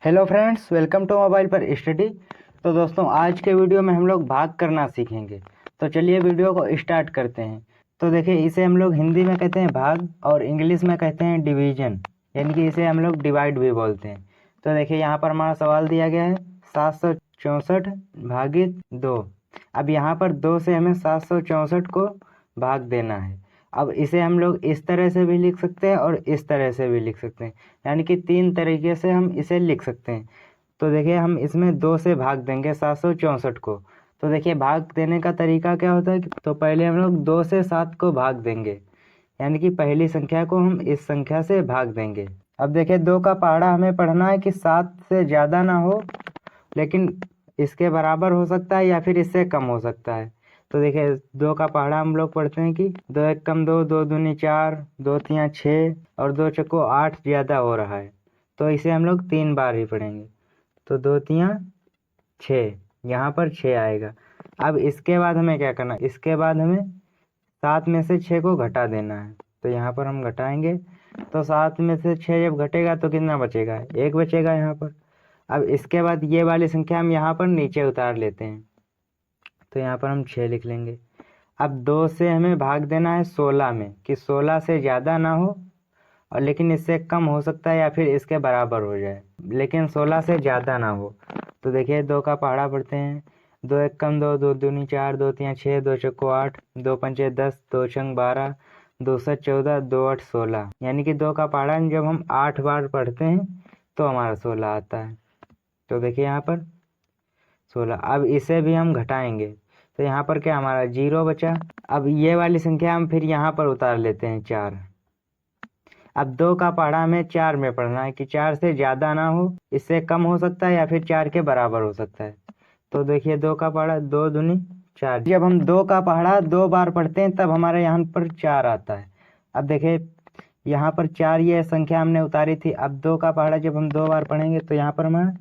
Hello friends, welcome to mobile पर study. तो दोस्तों, आज के वीडियो में हम लोग भाग करना सीखेंगे। तो चलिए वीडियो को स्टार्ट करते हैं। तो देखिए, इसे हम लोग हिंदी में कहते हैं भाग और इंग्लिश में कहते हैं डिवीजन, यानी कि इसे हम लोग डिवाइड भी बोलते हैं। तो देखिए, यहाँ पर हमारा सवाल दिया गया है 764 भागित 2। अब यहाँ पर 2 से हमें 764 को भाग देना है। अब इसे हम लोग इस तरह से भी लिख सकते हैं और इस तरह से भी लिख सकते हैं, यानी कि 3 तरीके से हम इसे लिख सकते हैं। तो देखिए, हम इसमें 2 से भाग देंगे 764 को। तो देखिए, भाग देने का तरीका क्या होता है तो पहले हम लोग 2 से 7 को भाग देंगे, यानी कि पहली संख्या को हम इस संख्या से भाग देंगे। अब देखिए, 2 का पहाड़ा हमें पढ़ना है कि 7 से ज़्यादा ना हो, लेकिन इसके बराबर हो सकता है या फिर इससे कम हो सकता है। तो देखिए, 2 का पहाड़ा हम लोग पढ़ते हैं कि 2 एक कम 2, 2 दूनी 4, 2 तियाँ 6 और 2 चक्को 8 ज़्यादा हो रहा है। तो इसे हम लोग 3 बार ही पढ़ेंगे। तो 2 तियाँ 6, यहाँ पर 6 आएगा। अब इसके बाद हमें क्या करना है, इसके बाद हमें 7 में से 6 को घटा देना है। तो यहाँ पर हम घटाएंगे, तो 7 में से 6 जब घटेगा तो कितना बचेगा, 1 बचेगा यहाँ पर। अब इसके बाद ये वाली संख्या हम यहाँ पर नीचे उतार लेते हैं, तो यहाँ पर हम 6 लिख लेंगे। अब 2 से हमें भाग देना है 16 में, कि 16 से ज़्यादा ना हो और लेकिन इससे कम हो सकता है या फिर इसके बराबर हो जाए, लेकिन 16 से ज़्यादा ना हो। तो देखिए, 2 का पहाड़ा पढ़ते हैं। 2 एक कम 2, 2 दूनी 4, 2 तियाँ 6, 2 चक्को 8, 2 पंचे 10, 2 छंग 12, 2 सत 14, 2 8 16, यानी कि 2 का पहाड़ा जब हम 8 बार पढ़ते हैं तो हमारा 16 आता है। तो देखिए, यहाँ पर 16। अब इसे भी हम घटाएंगे, तो यहाँ पर क्या हमारा 0 बचा। अब ये वाली संख्या हम फिर यहाँ पर उतार लेते हैं 4। अब 2 का पहाड़ा हमें 4 में पढ़ना है कि 4 से ज़्यादा ना हो, इससे कम हो सकता है या फिर 4 के बराबर हो सकता है। तो देखिए, 2 का पहाड़ा 2 दूनी 4। जब हम 2 का पहाड़ा 2 बार पढ़ते हैं तब हमारे यहाँ पर 4 आता है। अब देखिए, यहाँ पर 4 ये संख्या हमने उतारी थी। अब 2 का पहाड़ा जब हम 2 बार पढ़ेंगे तो यहाँ पर हमारा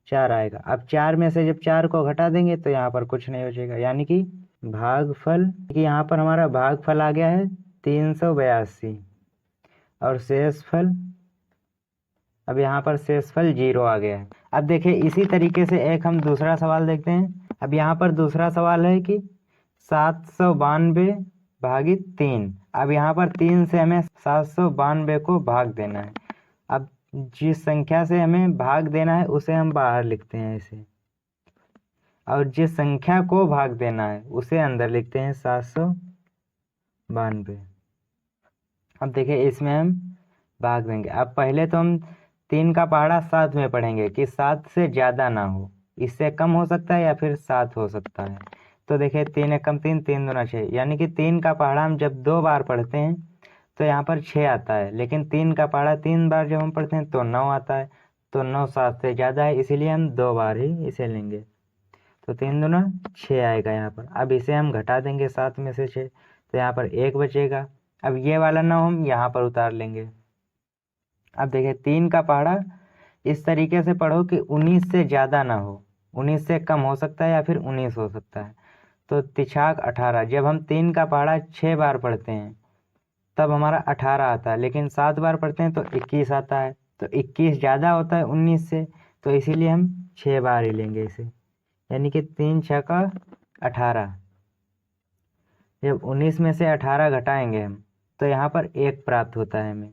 4 आएगा। अब 4 में से जब 4 को घटा देंगे तो यहाँ पर कुछ नहीं बचेगा, यानी कि भागफल, कि यहाँ पर हमारा भागफल आ गया है 382 और शेषफल, अब यहाँ पर शेषफल 0 आ गया है। अब देखिए, इसी तरीके से एक हम दूसरा सवाल देखते हैं। अब यहाँ पर दूसरा सवाल है कि 792 भागित 3। अब यहाँ पर 3 से हमें 792 को भाग देना है। अब जिस संख्या से हमें भाग देना है उसे हम बाहर लिखते हैं इसे, और जिस संख्या को भाग देना है उसे अंदर लिखते हैं 792। अब देखिए, इसमें हम भाग देंगे। अब पहले तो हम 3 का पहाड़ा 7 में पढ़ेंगे कि 7 से ज़्यादा ना हो, इससे कम हो सकता है या फिर 7 हो सकता है। तो देखिए, 3 एक कम 3, 3 दूना 6, यानी कि 3 का पहाड़ा हम जब 2 बार पढ़ते हैं तो यहाँ पर 6 आता है, लेकिन 3 का पहाड़ा 3 बार जब हम पढ़ते हैं तो 9 आता है। तो 9 7 से ज़्यादा है, इसीलिए हम 2 बार ही इसे लेंगे। तो 3 दूना 6 आएगा यहाँ पर। अब इसे हम घटा देंगे 7 में से 6, तो यहाँ पर 1 बचेगा। अब ये वाला 9 हम यहाँ पर उतार लेंगे। अब देखिए, 3 का पहाड़ा इस तरीके से पढ़ो कि 19 से ज़्यादा ना हो, 19 से कम हो सकता है या फिर 19 हो सकता है। तो तिछाक 18, जब हम 3 का पहाड़ा 6 बार पढ़ते हैं तब हमारा 18 आता है, लेकिन 7 बार पढ़ते हैं तो 21 आता है। तो 21 ज़्यादा होता है 19 से, तो इसीलिए हम 6 बार ही लेंगे इसे, यानी कि 3 6 का 18। जब 19 में से 18 घटाएंगे हम तो यहाँ पर 1 प्राप्त होता है हमें।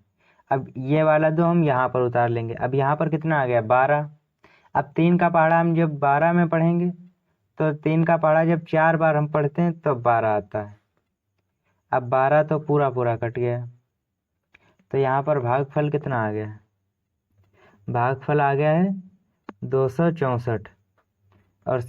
अब ये वाला 2 हम यहाँ पर उतार लेंगे। अब यहाँ पर कितना आ गया, 12। अब 3 का पहाड़ा हम जब 12 में पढ़ेंगे तो 3 का पहाड़ा जब 4 बार हम पढ़ते हैं तो 12 आता है। अब 12 तो पूरा पूरा कट गया, तो यहाँ पर भागफल कितना आ गया, भागफल आ गया है 264 और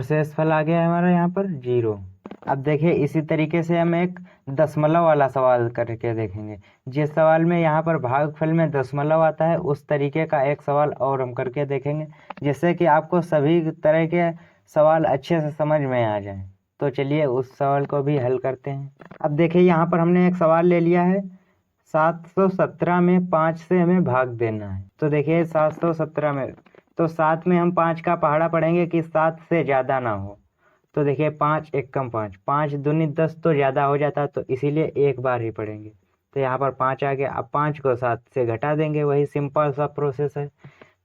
शेषफल आ गया है हमारा यहाँ पर 0। अब देखिए, इसी तरीके से हम एक दशमलव वाला सवाल करके देखेंगे। जिस सवाल में यहाँ पर भागफल में दशमलव आता है उस तरीके का एक सवाल और हम करके देखेंगे, जिससे कि आपको सभी तरह के सवाल अच्छे से समझ में आ जाएं। तो चलिए उस सवाल को भी हल करते हैं। अब देखिए, यहाँ पर हमने एक सवाल ले लिया है 717 में 5 से हमें भाग देना है। तो देखिए, 717 में तो 7 में हम 5 का पहाड़ा पढ़ेंगे कि 7 से ज़्यादा ना हो। तो देखिए, 5 एक कम 5, 5 दूनी 10 तो ज़्यादा हो जाता है, तो इसीलिए 1 बार ही पढ़ेंगे। तो यहाँ पर 5 आ गया। अब 5 को 7 से घटा देंगे, वही सिंपल सा प्रोसेस है।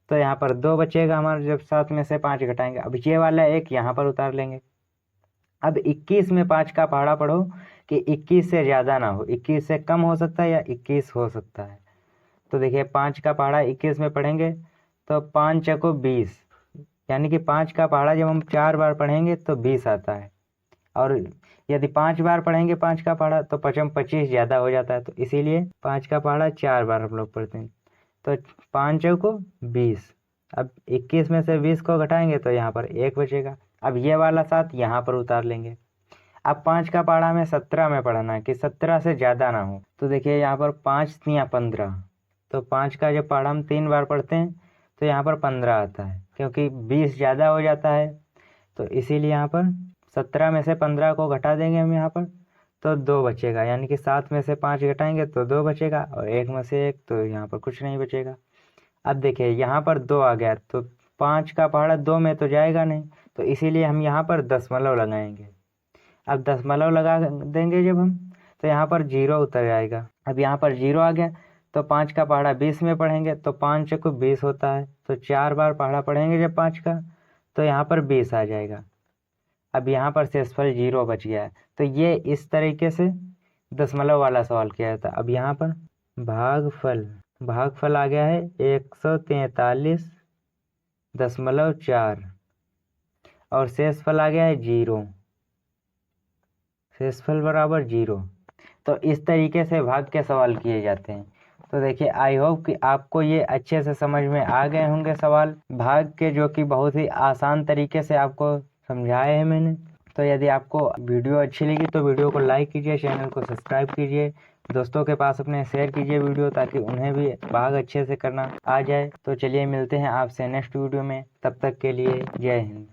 तो यहाँ पर 2 बचेगा हमारा जब 7 में से 5 घटाएंगे। अब ये वाला एक यहाँ पर उतार लेंगे। अब 21 में 5 का पहाड़ा पढ़ो कि 21 से ज़्यादा ना हो, 21 से कम हो सकता है या 21 हो सकता है। तो देखिए 5 का पहाड़ा 21 में पढ़ेंगे तो 5 चको 20, यानी कि 5 का पहाड़ा जब हम 4 बार पढ़ेंगे तो 20 आता है। और यदि 5 बार पढ़ेंगे 5 का पहाड़ा तो 25 ज़्यादा हो जाता है। तो इसीलिए 5 का पहाड़ा 4 बार हम लोग पढ़ते हैं। तो 5 चौको 20। अब 21 में से 20 को घटाएंगे तो यहाँ पर 1 बचेगा। अब ये वाला 7 यहाँ पर उतार लेंगे। अब 5 का पहाड़ा हमें 17 में पढ़ना है कि 17 से ज़्यादा ना हो। तो देखिए यहाँ पर 5 तियां 15, तो 5 का जब पहाड़ा हम 3 बार पढ़ते हैं तो यहाँ पर 15 आता है, क्योंकि 20 ज़्यादा हो जाता है। तो इसीलिए यहाँ पर 17 में से 15 को घटा देंगे हम यहाँ पर, तो 2 बचेगा, यानी कि 7 में से 5 घटाएंगे तो 2 बचेगा, और 1 में से 1, तो यहाँ पर कुछ नहीं बचेगा। अब देखिए यहाँ पर 2 आ गया, तो 5 का पहाड़ा 2 में तो जाएगा नहीं, तो इसीलिए हम यहाँ पर दशमलव लगाएंगे। अब दशमलव लगा देंगे जब हम, तो यहाँ पर 0 उतर जाएगा। अब यहाँ पर 0 आ गया, तो 5 का पहाड़ा 20 में पढ़ेंगे तो 5 चौको 20 होता है। तो 4 बार पहाड़ा पढ़ेंगे जब 5 का, तो यहाँ पर 20 आ जाएगा। अब यहाँ पर शेषफल 0 बच गया है। तो ये इस तरीके से दशमलव वाला सवाल किया जाता है। अब यहाँ पर भागफल आ गया है 143.4 और शेषफल आ गया है 0, शेषफल बराबर 0। तो इस तरीके से भाग के सवाल किए जाते हैं। तो देखिए आई होप कि आपको ये अच्छे से समझ में आ गए होंगे सवाल भाग के, जो कि बहुत ही आसान तरीके से आपको समझाए हैं मैंने। तो यदि आपको वीडियो अच्छी लगी तो वीडियो को लाइक कीजिए, चैनल को सब्सक्राइब कीजिए, दोस्तों के पास अपने शेयर कीजिए वीडियो, ताकि उन्हें भी भाग अच्छे से करना आ जाए। तो चलिए मिलते हैं आपसे नेक्स्ट वीडियो में, तब तक के लिए जय हिंद।